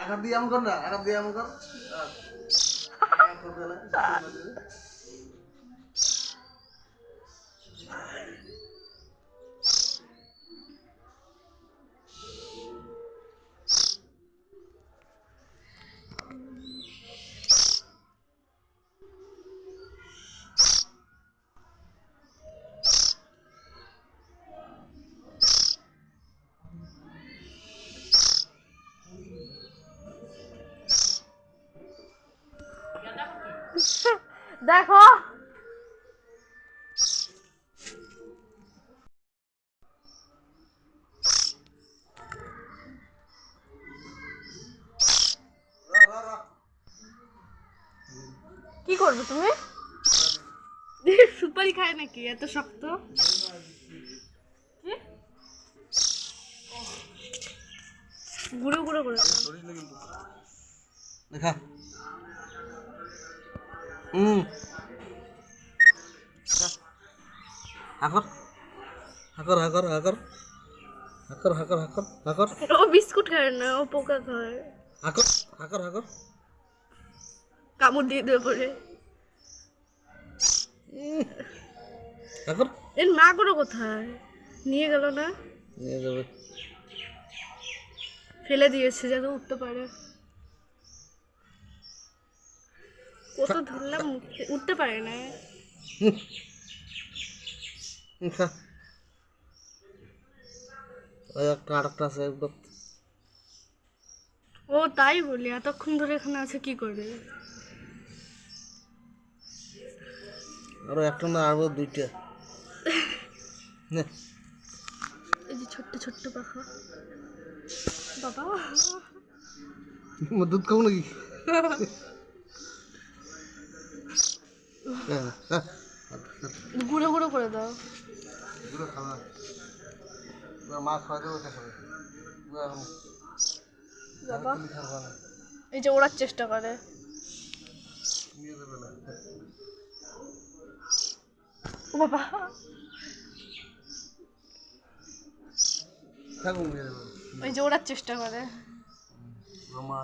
আকার দিয়ে এমন কর না, আকার দিয়ে এমন কর। দেখো কি করবে তুমি? সুপারি খায় নাকি এত শক্ত? গুঁড়ো গুঁড়ো করে দেখা হাকর হাকর হাকর হাকর হাকর হাকর হাকর হাকর ও বিস্কুট খায় না, ও পোকা খায়। হাকর হাকর হাকর কামড় দিয়ে দেবে পরে। হাকর এর মা কোনো কোথায় নিয়ে গেল না? নিয়ে যাবে। ফেলে দিয়েছে যাতে উঠতে পারে। কত ধরলাম উঠতে পারে না। খা ওই একটা আরেকটা আছে একদম। ও তাই বলি, এতক্ষণ ধরে এখানে আছে কি করে? আরো একটা না আরো দুইটা। এই যে ছোট্ট ছোট্ট পাখা বাবা। দুধ খাবো নাকি? গুঁড়ো গুঁড়ো করে দাও। এগুলো খাওয়া মা খাওয়া দেবো খাবে বাবা এই যে ওড়ার চেষ্টা করে। ও বাবা এই যে ওড়ার চেষ্টা করে। মামা